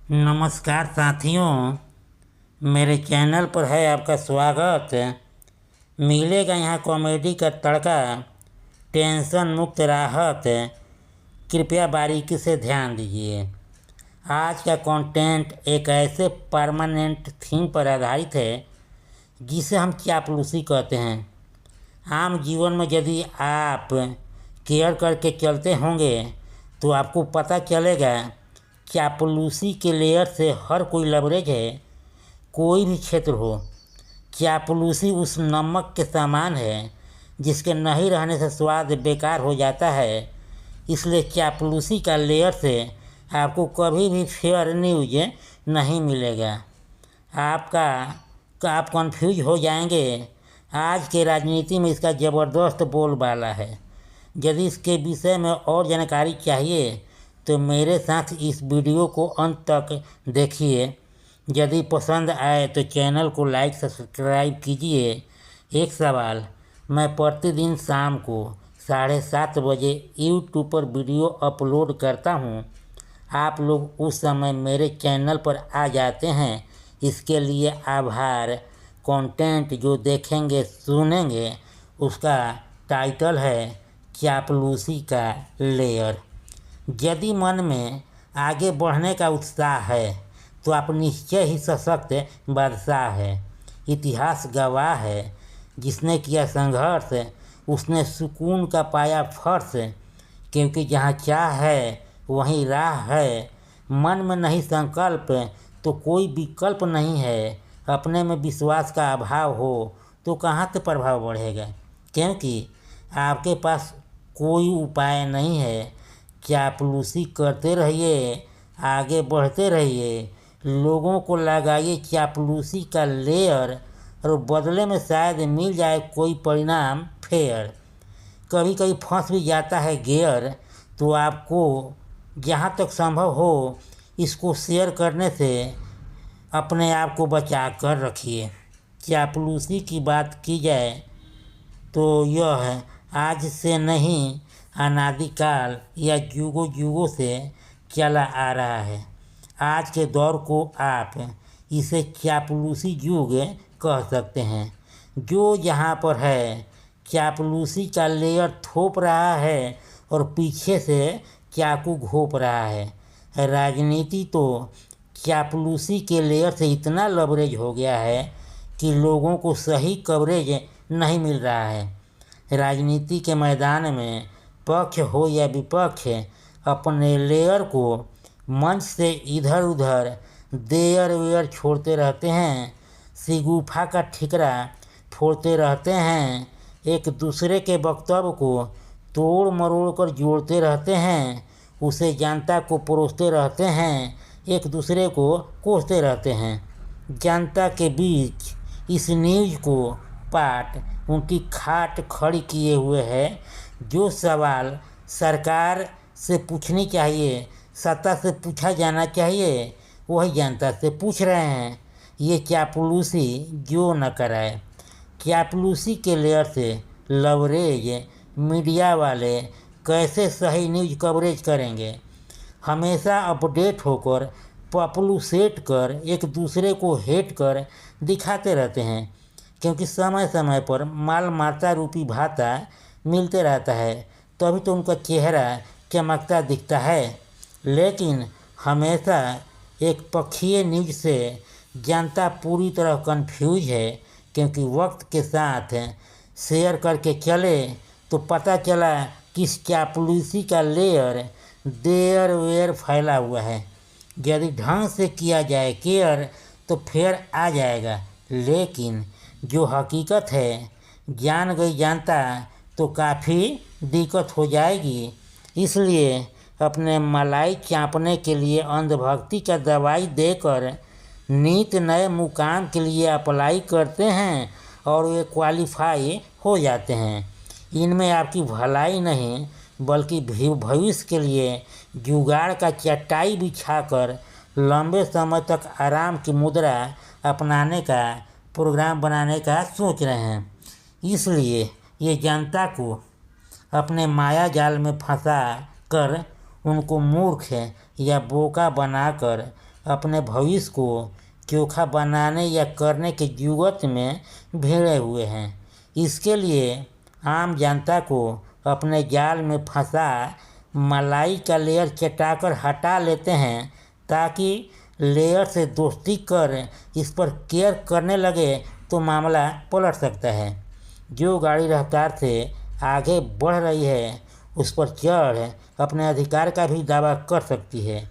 नमस्कार साथियों, मेरे चैनल पर है आपका स्वागत। मिलेगा यहाँ कॉमेडी का तड़का, टेंशन मुक्त राहत। कृपया बारीकी से ध्यान दीजिए। आज का कंटेंट एक ऐसे परमानेंट थीम पर आधारित है जिसे हम चापलूसी कहते हैं। आम जीवन में यदि आप केयर करके चलते होंगे तो आपको पता चलेगा चापलूसी के लेयर से हर कोई लबरेज है। कोई भी क्षेत्र हो, चापलूसी उस नमक के समान है जिसके नहीं रहने से स्वाद बेकार हो जाता है। इसलिए चापलूसी का लेयर से आपको कभी भी फेयर न्यूज नहीं मिलेगा। आप कंफ्यूज हो जाएंगे। आज के राजनीति में इसका ज़बरदस्त बोलबाला है। यदि इसके विषय में और जानकारी चाहिए तो मेरे साथ इस वीडियो को अंत तक देखिए। यदि पसंद आए तो चैनल को लाइक सब्सक्राइब कीजिए। एक सवाल, मैं प्रतिदिन शाम को 7:30 बजे यूट्यूब पर वीडियो अपलोड करता हूँ। आप लोग उस समय मेरे चैनल पर आ जाते हैं, इसके लिए आभार। कंटेंट जो देखेंगे सुनेंगे उसका टाइटल है चापलूसी का लेयर। यदि मन में आगे बढ़ने का उत्साह है तो आप निश्चय ही सशक्त बादशाह है। इतिहास गवाह है, जिसने किया संघर्ष उसने सुकून का पाया फर्श। क्योंकि जहाँ चाह है वहीं राह है। मन में नहीं संकल्प तो कोई विकल्प नहीं है। अपने में विश्वास का अभाव हो तो कहाँ से प्रभाव बढ़ेगा, क्योंकि आपके पास कोई उपाय नहीं है। चापलूसी करते रहिए, आगे बढ़ते रहिए, लोगों को लगाइए चापलूसी का लेयर और बदले में शायद मिल जाए कोई परिणाम फेयर। कभी कभी फंस भी जाता है गियर, तो आपको जहाँ तक संभव हो इसको शेयर करने से अपने आप को बचा कर रखिए। चापलूसी की बात की जाए तो यह है आज से नहीं, अनादिकाल या युगों युगों से चला आ रहा है। आज के दौर को आप इसे चापलूसी युग कह सकते हैं। जो यहाँ पर है चापलूसी का लेयर थोप रहा है और पीछे से चाकू घोंप रहा है। राजनीति तो चापलूसी के लेयर से इतना लबरेज हो गया है कि लोगों को सही कवरेज नहीं मिल रहा है। राजनीति के मैदान में पक्ष हो या विपक्ष अपने लेयर को मंच से इधर उधर देयर वेयर छोड़ते रहते हैं। सिगुफा का ठिकरा फोड़ते रहते हैं। एक दूसरे के वक्तव्य को तोड़ मरोड़ कर जोड़ते रहते हैं। उसे जनता को परोसते रहते हैं, एक दूसरे को कोसते रहते हैं। जनता के बीच इस न्यूज़ को पाट उनकी खाट खड़ी किए हुए है। जो सवाल सरकार से पूछनी चाहिए, सत्ता से पूछा जाना चाहिए, वही जनता से पूछ रहे हैं। ये चापलूसी जो न कराए। चापलूसी के लेयर से लवरेज मीडिया वाले कैसे सही न्यूज़ कवरेज करेंगे। हमेशा अपडेट होकर पपलू सेट कर एक दूसरे को हेट कर दिखाते रहते हैं, क्योंकि समय समय पर माल माता रूपी भाता मिलते रहता है, तभी तो उनका चेहरा चमकता दिखता है। लेकिन हमेशा एक पक्षीय न्यूज़ से जनता पूरी तरह कंफ्यूज है, क्योंकि वक्त के साथ शेयर करके चले तो पता चला किस चापलूसी का लेयर देयर वेयर फैला हुआ है। यदि ढंग से किया जाए केयर तो फेयर आ जाएगा, लेकिन जो हकीकत है जान गई जनता तो काफ़ी दिक्कत हो जाएगी। इसलिए अपने मलाई चापने के लिए अंधभक्ति का दवाई देकर नित नए मुकाम के लिए अप्लाई करते हैं और वे क्वालिफाई हो जाते हैं। इनमें आपकी भलाई नहीं बल्कि भविष्य के लिए जुगाड़ का चटाई बिछाकर लंबे समय तक आराम की मुद्रा अपनाने का प्रोग्राम बनाने का सोच रहे हैं। इसलिए ये जनता को अपने माया जाल में फंसा कर उनको मूर्ख या बोका बनाकर अपने भविष्य को चोखा बनाने या करने के जुगत में भिड़े हुए हैं। इसके लिए आम जनता को अपने जाल में फंसा मलाई का लेयर चटाकर हटा लेते हैं, ताकि लेयर से दोस्ती कर इस पर केयर करने लगे तो मामला पलट सकता है। जो गाड़ी रफ्तार से आगे बढ़ रही है उस पर चढ़ अपने अधिकार का भी दावा कर सकती है।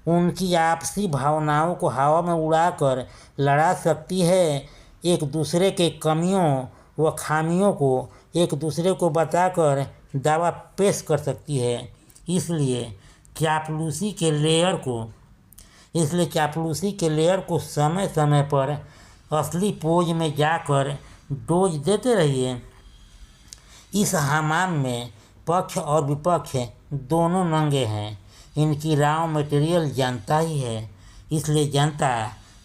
उनकी आपसी भावनाओं को हवा में उड़ाकर लड़ा सकती है। एक दूसरे के कमियों व खामियों को एक दूसरे को बताकर दावा पेश कर सकती है। इसलिए चापलूसी के लेयर को समय समय पर असली पोज में जाकर डोज देते रहिए। इस हमाम में पक्ष और विपक्ष दोनों नंगे हैं। इनकी रॉ मटेरियल जनता ही है। इसलिए जनता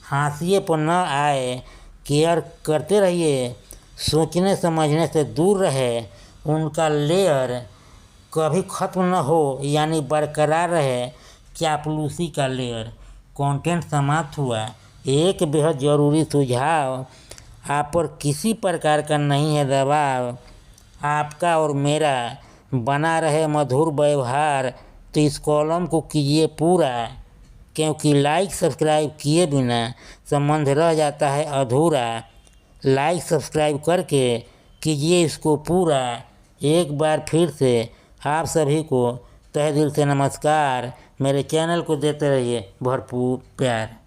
हाशिए पर न आए, केयर करते रहिए, सोचने समझने से दूर रहे, उनका लेयर कभी ख़त्म न हो, यानी बरकरार रहे चापलूसी का लेयर। कंटेंट समाप्त हुआ। एक बेहद ज़रूरी सुझाव, आप पर किसी प्रकार का नहीं है दबाव, आपका और मेरा बना रहे मधुर व्यवहार, तो इस कॉलम को कीजिए पूरा, क्योंकि लाइक सब्सक्राइब किए बिना संबंध रह जाता है अधूरा। लाइक सब्सक्राइब करके कीजिए इसको पूरा। एक बार फिर से आप सभी को तहे दिल से नमस्कार। मेरे चैनल को देते रहिए भरपूर प्यार।